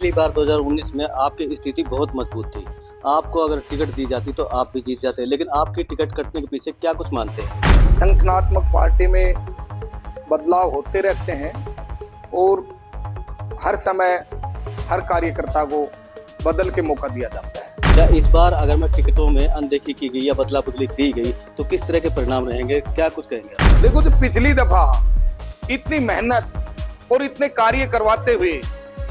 पिछली बार 2019 में आपकी स्थिति बहुत मजबूत थी। आपको अगर टिकट दी जाती तो आप भी जीत जाते, लेकिन आपकी टिकट कटने के पीछे क्या कुछ मानते हैं? संगठनात्मक पार्टी में बदलाव होते रहते हैं और हर समय हर कार्यकर्ता को बदल के मौका दिया जाता है। क्या इस बार अगर मैं टिकटों में अनदेखी की गई या बदला बदली की गई तो किस तरह के परिणाम रहेंगे, क्या कुछ कहेंगे? देखो, जो पिछली दफा इतनी मेहनत और इतने कार्य करवाते हुए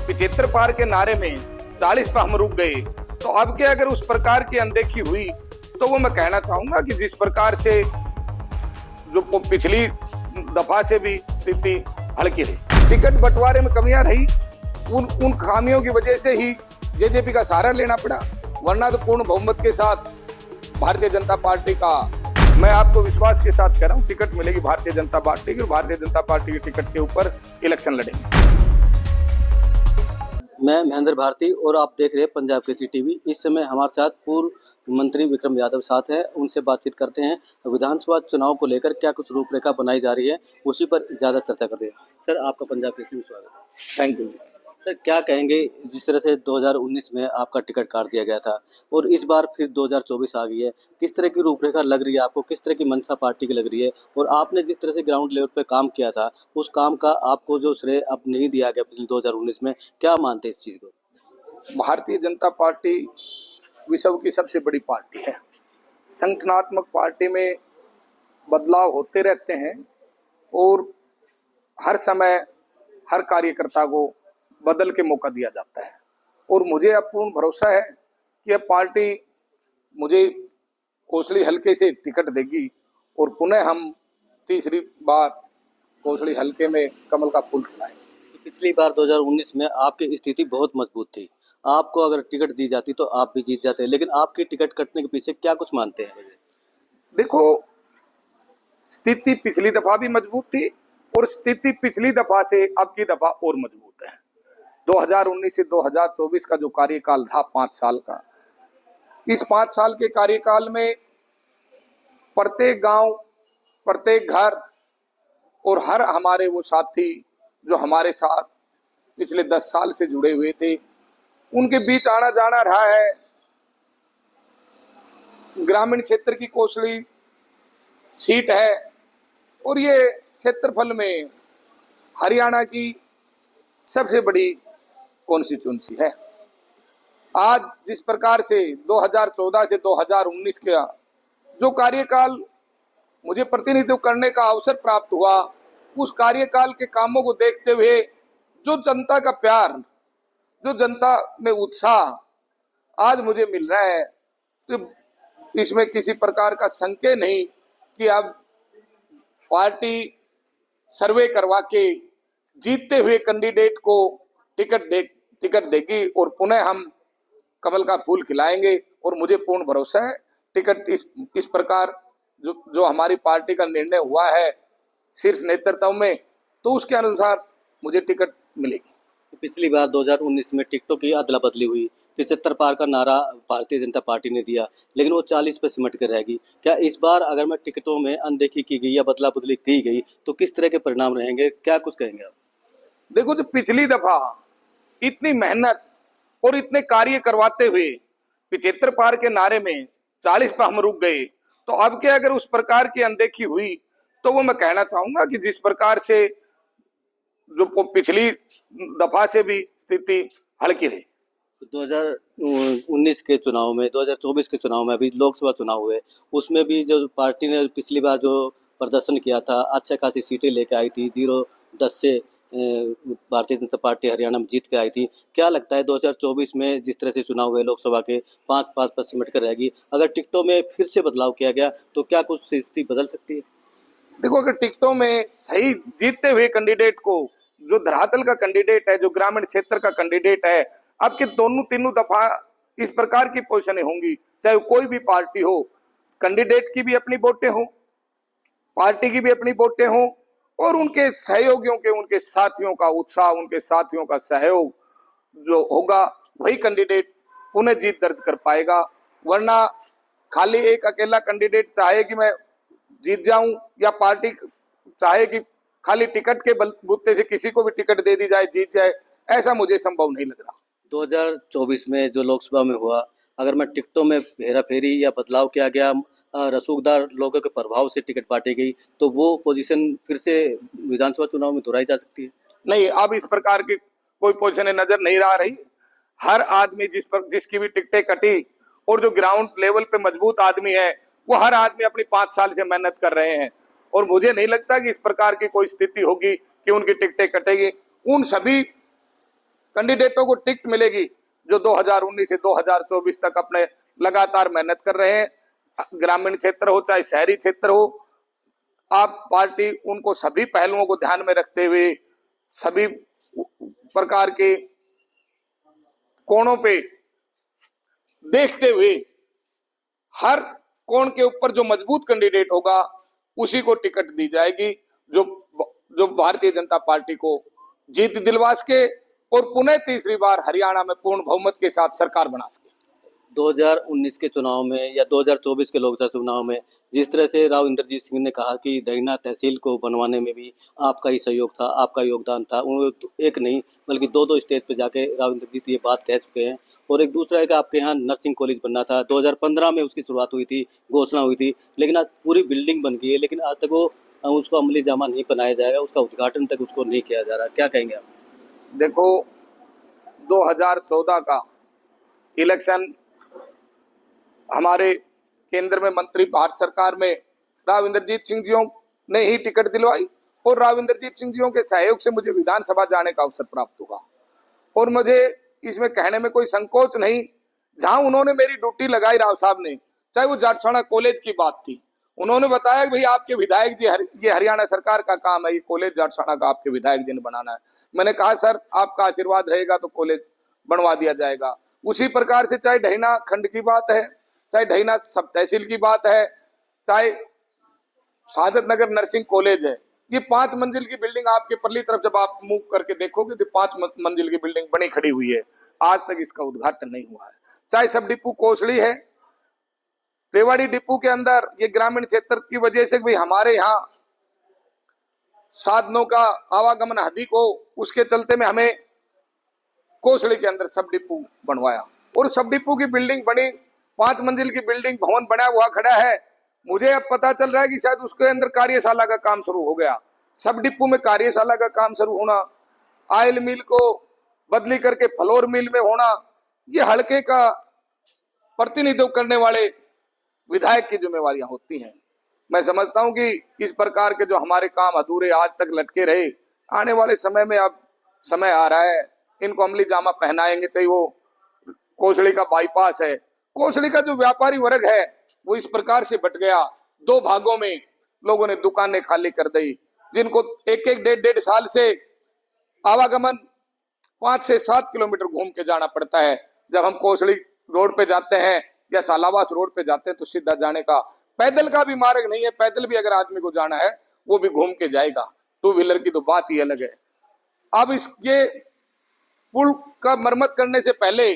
75 पार के नारे में 40 पर हम रुक गए, तो अब के अगर उस प्रकार की अनदेखी हुई तो वो मैं कहना चाहूंगा कि जिस प्रकार से जो पिछली दफा से भी स्थिति हल्की रही, टिकट बंटवारे में कमियां रही, उन खामियों की वजह से ही जेजेपी का सहारा लेना पड़ा, वरना तो पूर्ण बहुमत के साथ भारतीय जनता पार्टी का मैं आपको विश्वास के साथ कह रहा हूं टिकट मिलेगी भारतीय जनता पार्टी की, और भारतीय जनता पार्टी के टिकट के ऊपर इलेक्शन लड़ेंगे। मैं महेंद्र भारती और आप देख रहे हैं पंजाब केसरी टीवी। इस समय हमारे साथ पूर्व मंत्री विक्रम यादव साथ हैं, उनसे बातचीत करते हैं। विधानसभा चुनाव को लेकर क्या कुछ रूपरेखा बनाई जा रही है, उसी पर ज़्यादा चर्चा करते हैं। सर, आपका पंजाब केसरी में स्वागत है। Thank you. सर, क्या कहेंगे, जिस तरह से 2019 में आपका टिकट काट दिया गया था और इस बार फिर 2024 आ गई है, किस तरह की रूपरेखा लग रही है आपको, किस तरह की मंशा पार्टी की लग रही है, और आपने जिस तरह से ग्राउंड लेवल पे काम किया था उस काम का आपको जो श्रेय अब नहीं दिया गया पिछले 2019 में, क्या मानते हैं इस चीज़ को? भारतीय जनता पार्टी विश्व की सबसे बड़ी पार्टी है। संगठनात्मक पार्टी में बदलाव होते रहते हैं और हर समय हर कार्यकर्ता को बदल के मौका दिया जाता है, और मुझे अब पूर्ण भरोसा है कि अब पार्टी मुझे कोसली हल्के से टिकट देगी और पुनः हम तीसरी बार कोसली हल्के में कमल का फूल खिलाएंगे। पिछली बार 2019 में आपकी स्थिति बहुत मजबूत थी। आपको अगर टिकट दी जाती तो आप भी जीत जाते, लेकिन आपकी टिकट कटने के पीछे क्या कुछ मानते हैं? देखो, स्थिति पिछली दफा भी मजबूत थी और स्थिति पिछली दफा से अब की दफा और मजबूत है। 2019 से 2024 का जो कार्यकाल रहा 5 साल का, इस 5 साल के कार्यकाल में प्रत्येक गांव, प्रत्येक घर और हर हमारे वो साथी जो हमारे साथ पिछले 10 साल से जुड़े हुए थे, उनके बीच आना जाना रहा है। ग्रामीण क्षेत्र की कोसली सीट है और ये क्षेत्रफल में हरियाणा की सबसे बड़ी कॉन्स्टिट्यूंसी है। आज जिस प्रकार से 2014 से 2019 का जो कार्यकाल मुझे प्रतिनिधित्व करने का अवसर प्राप्त हुआ, उस कार्यकाल के कामों को देखते हुए जो जनता का प्यार, जो जनता में उत्साह आज मुझे मिल रहा है, तो इसमें किसी प्रकार का संकेत नहीं कि अब पार्टी सर्वे करवा के जीतते हुए कैंडिडेट को टिकट देगी और पुनः हम कमल का फूल खिलाएंगे। और मुझे पूर्ण भरोसा है टिकट इस प्रकार जो हमारी पार्टी का निर्णय हुआ है शीर्ष नेतृत्व में, तो उसके अनुसार मुझे टिकट मिलेगी। पिछली बार 2019 में टिकटों की अदला बदली हुई, 75 पार का नारा भारतीय जनता पार्टी ने दिया, लेकिन वो 40 पे सिमट कर रहेगी। क्या इस बार अगर मैं टिकटों में अनदेखी की गई या बदला बदली की गई तो किस तरह के परिणाम रहेंगे, क्या कुछ कहेंगे आप? देखो, जो पिछली दफा इतनी मेहनत और इतने कार्य करवाते हुए 75 पार के नारे में 40 पर हम रुक गए, तो अब के अगर उस प्रकार की अनदेखी हुई तो वो मैं कहना चाहूंगा कि जिस प्रकार से जो पिछली दफा से भी स्थिति हल्की रही। 2019 के चुनाव में, 2024 के चुनाव में, अभी लोकसभा चुनाव हुए, उसमें भी जो पार्टी ने पिछली बार जो प्रदर्शन किया था, अच्छे खासी सीटें लेके आई थी, 0-10 से भारतीय जनता पार्टी हरियाणा में जीत के आई थी। क्या लगता है 2024 में जिस तरह से चुनाव हुए लोकसभा के 5-5 पर सिमट कर रहेगी? अगर टिकटों में फिर से बदलाव किया गया तो क्या कुछ स्थिति बदल सकती है? देखो, अगर टिकटों में सही जीतते हुए कैंडिडेट को, जो धरातल का कैंडिडेट है, जो ग्रामीण क्षेत्र का कैंडिडेट है, अब के तीनों दफा इस प्रकार की पोजीशनें होंगी, चाहे कोई भी पार्टी हो, कैंडिडेट की भी अपनी वोटें हो, पार्टी की भी अपनी वोटें हो, और उनके सहयोगियों के, उनके साथियों का उत्साह, उनके साथियों का सहयोग जो होगा, वही कैंडिडेट पुनः जीत दर्ज कर पाएगा। वरना खाली एक अकेला कैंडिडेट चाहे कि मैं जीत जाऊं, या पार्टी चाहे कि खाली टिकट के बलबूते से किसी को भी टिकट दे दी जाए जीत जाए, ऐसा मुझे संभव नहीं लग रहा। 2024 में जो लोकसभा में हुआ, अगर मैं टिकटों में हेरा-फेरी या बदलाव किया गया, रसूखदार लोगों के प्रभाव से टिकट बाँटी गई, तो वो पोजीशन फिर से विधानसभा चुनाव में दोहराई जा सकती है? नहीं, अब इस प्रकार की कोई पोजीशन नजर नहीं आ रही। हर आदमी जिसकी भी टिकटें कटी और जो ग्राउंड लेवल पे मजबूत आदमी है, वो हर आदमी अपनी 5 साल से मेहनत कर रहे हैं और मुझे नहीं लगता कि इस प्रकार की कोई स्थिति होगी कि उनकी टिकटें कटेगी। उन सभी कैंडिडेटों को टिकट मिलेगी जो 2019 से 2024 तक अपने लगातार मेहनत कर रहे हैं, ग्रामीण क्षेत्र हो चाहे शहरी क्षेत्र हो। आप पार्टी उनको सभी पहलुओं को ध्यान में रखते हुए, सभी प्रकार के कोणों पे देखते हुए, हर कोण के ऊपर जो मजबूत कैंडिडेट होगा उसी को टिकट दी जाएगी, जो जो भारतीय जनता पार्टी को जीत दिलवा सके और पुनः तीसरी बार हरियाणा में पूर्ण बहुमत के साथ सरकार बना सके। 2019 के चुनाव में या 2024 के लोकसभा चुनाव में जिस तरह से राव इंद्रजीत सिंह ने कहा कि दहीना तहसील को बनवाने में भी आपका ही सहयोग था, आपका योगदान था, वो एक नहीं बल्कि दो स्टेज पे जाके राव इंद्रजीत ये बात कह चुके हैं। और एक दूसरा है कि आपके यहाँ नर्सिंग कॉलेज बनना था, 2015 में उसकी शुरुआत हुई थी, घोषणा हुई थी, लेकिन आज पूरी बिल्डिंग बन गई है, लेकिन आज तक वो उसको अमली जामा नहीं बनाया जाएगा, उसका उद्घाटन तक उसको नहीं किया जा रहा। क्या कहेंगे आप? देखो, 2014 का इलेक्शन हमारे केंद्र में मंत्री भारत सरकार में राव इंद्रजीत सिंह जी ने ही टिकट दिलवाई और राव इंद्रजीत सिंह जी के सहयोग से मुझे विधानसभा जाने का अवसर प्राप्त हुआ और मुझे इसमें कहने में कोई संकोच नहीं। जहां उन्होंने मेरी ड्यूटी लगाई राव साहब ने, चाहे वो जाटसाना कॉलेज की बात थी, उन्होंने बताया कि भाई आपके विधायक जी, ये हरियाणा सरकार का काम है, ये कॉलेज जाटसाना का आपके विधायक जी ने बनाना है। मैंने कहा सर आपका आशीर्वाद रहेगा तो कॉलेज बनवा दिया जाएगा। उसी प्रकार से चाहे ढहीना खंड की बात है, चाहे ढहीना सब तहसील की बात है, चाहे शहादत नगर नर्सिंग कॉलेज है, ये 5 मंजिल की बिल्डिंग आपके परली तरफ जब आप मूव करके देखोगे तो 5 मंजिल की बिल्डिंग बनी खड़ी हुई है, आज तक इसका उद्घाटन नहीं हुआ है। चाहे सब डिपो कोसली है, रेवाड़ी डिपो के अंदर ये ग्रामीण क्षेत्र की वजह से भाई हमारे यहाँ साधनों का आवागमन अधिक हो, उसके चलते में हमें कोसली के अंदर सब डिपो बनवाया और सब डिपो की बिल्डिंग बनी, 5 मंजिल की बिल्डिंग भवन बना हुआ खड़ा है। मुझे अब पता चल रहा है कि शायद उसके अंदर कार्यशाला का काम शुरू हो गया। सब डिपो में कार्यशाला का काम शुरू होना, ऑयल मिल को बदली करके फ्लोर मिल में होना, ये हल्के का प्रतिनिधित्व करने वाले विधायक की जिम्मेवारियां होती हैं। मैं समझता हूं कि इस प्रकार के जो हमारे काम अधूरे आज तक लटके रहे, आने वाले समय में अब समय आ रहा है, इनको अमली जामा पहनाएंगे। चाहे वो कोसली का बाईपास है, कोसली का जो व्यापारी वर्ग है वो इस प्रकार से बट गया, 2 भागों में लोगों ने दुकानें खाली कर दी, जिनको एक डेढ़ साल से आवागमन 5 से 7 किलोमीटर घूम के जाना पड़ता है। जब हम कोसली रोड पे जाते हैं या सालावास रोड पे जाते हैं तो सीधा जाने का, पैदल का भी मार्ग नहीं है। पैदल भी अगर आदमी को जाना है वो भी घूम के जाएगा, 2 व्हीलर की तो बात ही अलग है। अब इसके पुल का मरम्मत करने से पहले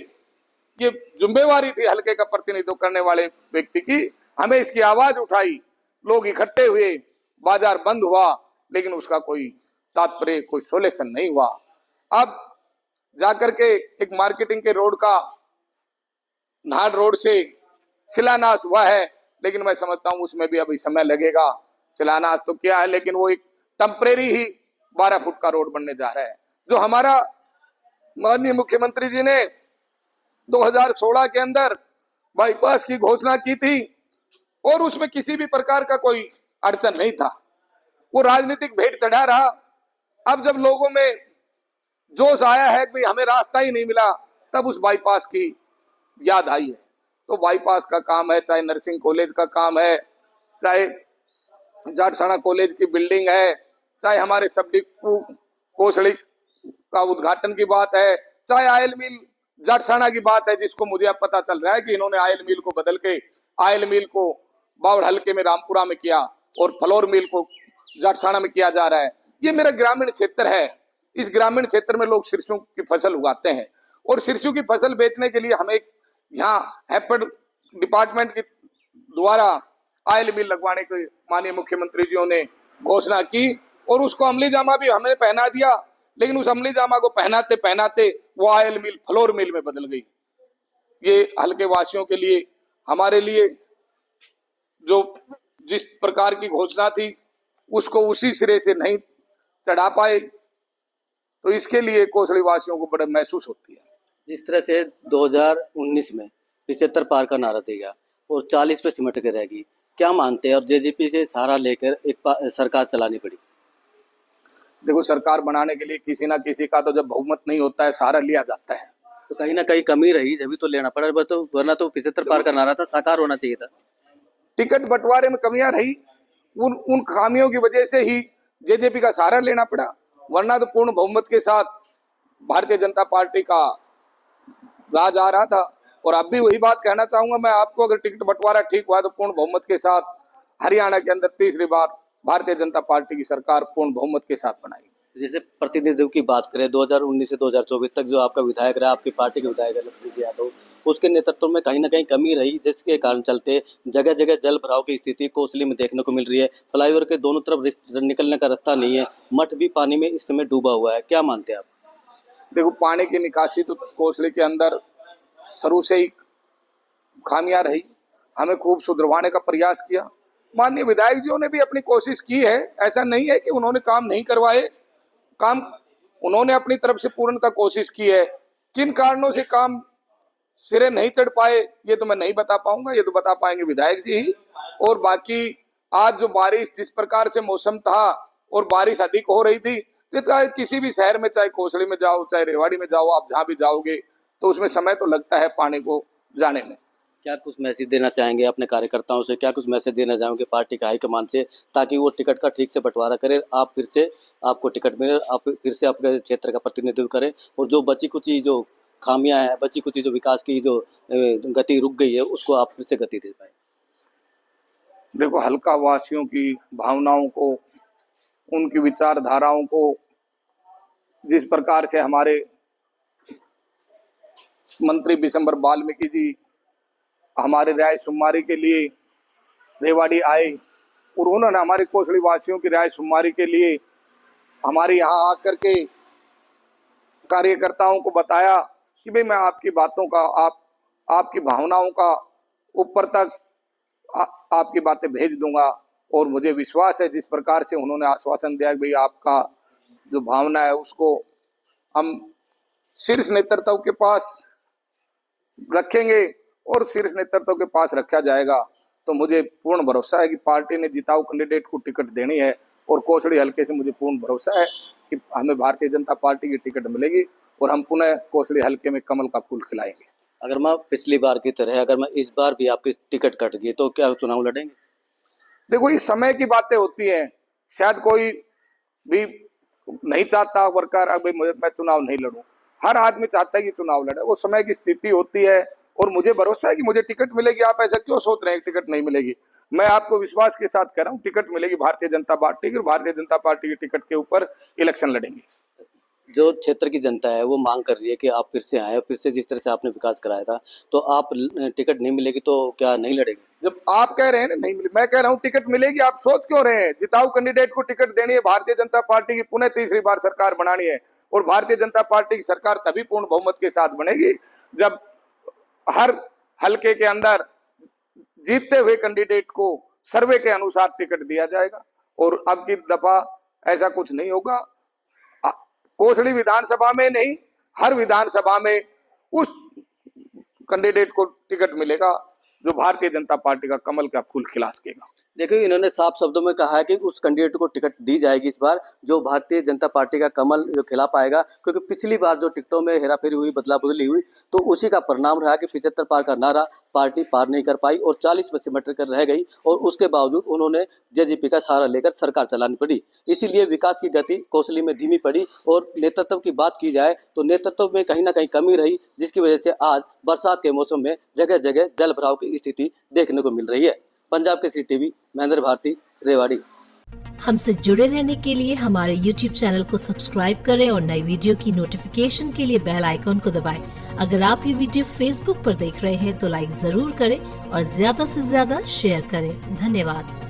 ये जिम्मेवारी थी हल्के का प्रतिनिधित्व करने वाले व्यक्ति की, हमें इसकी आवाज उठाई, लोग इकट्ठे हुए, बाजार बंद हुआ, लेकिन उसका कोई तात्पर्य, कोई सोल्यूशन नहीं हुआ। अब जाकर के एक मार्केटिंग के रोड का नाहर रोड से शिलान्यास हुआ है, लेकिन मैं समझता हूं उसमें भी अभी समय लगेगा। शिलान्यास तो क्या है, लेकिन वो एक टेम्परेरी ही 12 फुट का रोड बनने जा रहा है, जो हमारा माननीय मुख्यमंत्री जी ने 2016 के अंदर बाईपास की घोषणा की थी और उसमें किसी भी प्रकार का कोई अड़चन नहीं था। वो राजनीतिक भेंट चढ़ा रहा। अब जब लोगों में जोश आया है कि हमें रास्ता ही नहीं मिला, तब उस बाईपास की याद आई है। तो बाईपास का काम है, चाहे नर्सिंग कॉलेज का काम है, चाहे जाटसाना कॉलेज की बिल्डिंग है, चाहे हमारे सब डिपो कोसली का उद्घाटन की बात है, चाहे ऑयल मिल जाटसाना की बात है, जिसको मुझे अब पता चल रहा है कि इन्होंने ऑयल मिल को बदल के ऑयल मिल को बावड़ हल्के में रामपुरा में किया और फ्लोर मिल को जाटसाना में किया जा रहा है। ये मेरा ग्रामीण क्षेत्र है, इस ग्रामीण क्षेत्र में लोग सरसों की फसल उगाते हैं और सरसों की फसल बेचने के लिए हमें यहाँ हैपेड डिपार्टमेंट के द्वारा ऑयल मिल लगवाने के माननीय मुख्यमंत्री जी ने घोषणा की और उसको अमली जामा भी हमें पहना दिया। लेकिन उस अमली जामा को पहनाते पहनाते वो ऑयल मिल फ्लोर मिल में बदल गई। ये हल्के वासियों के लिए, हमारे लिए जो जिस प्रकार की घोषणा थी उसको उसी सिरे से नहीं चढ़ा पाए, तो इसके लिए कोसली वासियों को बड़ा महसूस होती है। जिस तरह से 2019 में 75 पार का नारा दिया और 40 पे सिमट के रहेगी, क्या मानते हैं? और जेजेपी से सहारा लेकर एक सरकार चलानी पड़ी। देखो, सरकार बनाने के लिए किसी ना किसी का तो जब बहुमत नहीं होता है सहारा लिया जाता है, तो कहीं ना कहीं कमी रही, जब तो लेना पड़ा। वरना तो 75 पार का नारा था, साकार होना चाहिए था। टिकट बंटवारे में कमियां रही, उन खामियों की वजह से ही जेजेपी का सहारा लेना पड़ा, वरना तो पूर्ण बहुमत के साथ भारतीय जनता पार्टी का राज आ रहा था। और अब भी वही बात कहना चाहूंगा मैं आपको, अगर टिकट बंटवारा ठीक हुआ तो पूर्ण बहुमत के साथ हरियाणा के अंदर तीसरी बार भारतीय जनता पार्टी की सरकार पूर्ण बहुमत के साथ बनाएगी। जैसे प्रतिनिधित्व की बात करें, 2019 से 2024 तक जो आपका विधायक रहा, आपकी पार्टी के विधायक लक्ष्मण यादव, उसके नेतृत्व में कहीं ना कहीं कमी रही, जिसके कारण चलते जगह जगह जल भराव की स्थिति कोसली में देखने को मिल रही है। फ्लाईओवर के दोनों तरफ निकलने का रास्ता नहीं है, मठ भी पानी में इस समय डूबा हुआ है। क्या मानते हैं आप? देखो, पानी की निकासी तो कोसली के अंदर शुरू से ही खामियां रही, हमें खूब सुधरवाने का प्रयास किया। माननीय विधायक जी ने भी अपनी कोशिश की है, ऐसा नहीं है कि उन्होंने काम नहीं करवाए, काम उन्होंने अपनी तरफ से पूर्णतः कोशिश की है। किन कारणों से काम सिरे नहीं चढ़ पाए ये तो मैं नहीं बता पाऊंगा, ये तो बता पाएंगे विधायक जी ही। और बाकी आज जो बारिश, जिस प्रकार से मौसम था और बारिश अधिक हो रही थी, चाहे किसी भी शहर में, चाहे कोसली में जाओ, चाहे रेवाड़ी में जाओ, आप जहां भी जाओगे तो उसमें समय तो लगता है पानी को जाने में। क्या कुछ मैसेज देना चाहेंगे अपने कार्यकर्ताओं से? क्या कुछ मैसेज देना चाहेंगे पार्टी का हाईकमान से, ताकि वो टिकट का ठीक से बंटवारा करे, आप फिर से आपको टिकट मिले, आप फिर से आपके क्षेत्र का प्रतिनिधित्व करें, और जो बची कुची जो खामियां हैं, बची कुची जो विकास की जो गति रुक गई है, उसको आप फिर से गति दे पाए? देखो, हल्का वासियों की भावनाओं को, उनकी विचारधाराओं को जिस प्रकार से हमारे मंत्री बिशंबर वाल्मीकि जी हमारे राय सुमारी के लिए रेवाड़ी आए और उन्होंने हमारे कोसली वासियों की राय सुमारी के लिए हमारे यहाँ आकर के कार्यकर्ताओं को बताया कि भाई मैं आपकी बातों का, आपकी भावनाओं का ऊपर तक आपकी बातें भेज दूंगा। और मुझे विश्वास है, जिस प्रकार से उन्होंने आश्वासन दिया कि भाई आपका जो भावना है उसको हम शीर्ष नेतृत्व के पास रखेंगे और शीर्ष नेतृत्व के पास रखा जाएगा, तो मुझे पूर्ण भरोसा है कि पार्टी ने जिताऊ कैंडिडेट को टिकट देनी है। और कोसली हल्के से मुझे पूर्ण भरोसा है कि हमें भारतीय जनता पार्टी की टिकट मिलेगी और हम पुनः कोसली हल्के में कमल का फूल खिलाएंगे। अगर मैं पिछली बार की तरह, अगर मैं इस बार भी आपकी टिकट कट गई तो क्या चुनाव लड़ेंगे? देखो, ये समय की बातें होती हैं, शायद कोई भी नहीं चाहता वर्कर अब मैं चुनाव नहीं लड़ूं, हर आदमी चाहता है कि चुनाव लड़े, वो समय की स्थिति होती है। और मुझे भरोसा है कि मुझे टिकट मिलेगी। आप ऐसा क्यों सोच रहे हैं टिकट नहीं मिलेगी? मैं आपको विश्वास के साथ कह रहा हूँ, टिकट मिलेगी भारतीय जनता पार्टी की, और भारतीय जनता पार्टी की टिकट के ऊपर इलेक्शन लड़ेंगे। जो क्षेत्र की जनता है वो मांग कर रही है कि आप फिर से आए, फिर से जिस तरह से आपने विकास कराया था, तो आप टिकट नहीं मिलेगी तो क्या नहीं लड़ेंगे? जब आप कह रहे हैं ना नहीं मिले, मैं कह रहा हूँ टिकट मिलेगी। आप सोच क्यों रहे हैं? जिताऊ कैंडिडेट को टिकट देनी है, भारतीय जनता पार्टी की पुनः तीसरी बार सरकार बनानी है, और भारतीय जनता पार्टी की सरकार तभी पूर्ण बहुमत के साथ बनेगी जब हर हल्के के अंदर जीतते हुए कैंडिडेट को सर्वे के अनुसार टिकट दिया जाएगा। और अब की दफा ऐसा कुछ नहीं होगा। कोसली विधानसभा में नहीं, हर विधानसभा में उस कैंडिडेट को टिकट मिलेगा जो भारतीय जनता पार्टी का कमल का फूल खिला सकेगा। देखिए, इन्होंने साफ शब्दों में कहा है कि उस कैंडिडेट को टिकट दी जाएगी इस बार जो भारतीय जनता पार्टी का कमल जो खिला पाएगा, क्योंकि पिछली बार जो टिकटों में हेराफेरी हुई, बदला बदली हुई, तो उसी का परिणाम रहा कि 75 पार का नारा पार्टी पार नहीं कर पाई और 40 में सिमट कर रह गई, और उसके बावजूद उन्होंने जेजेपी का सहारा लेकर सरकार चलानी पड़ी। इसीलिए विकास की गति कोसली में धीमी पड़ी। और नेतृत्व की बात की जाए तो नेतृत्व में कहीं ना कहीं कमी रही, जिसकी वजह से आज बरसात के मौसम में जगह जगह जल भराव की स्थिति देखने को मिल रही है। पंजाब केसरी टीवी, महेंद्र भारती, रेवाड़ी। हमसे जुड़े रहने के लिए हमारे YouTube चैनल को सब्सक्राइब करें और नई वीडियो की नोटिफिकेशन के लिए बेल आइकॉन को दबाएं। अगर आप ये वीडियो Facebook पर देख रहे हैं तो लाइक जरूर करें और ज्यादा से ज्यादा शेयर करें। धन्यवाद।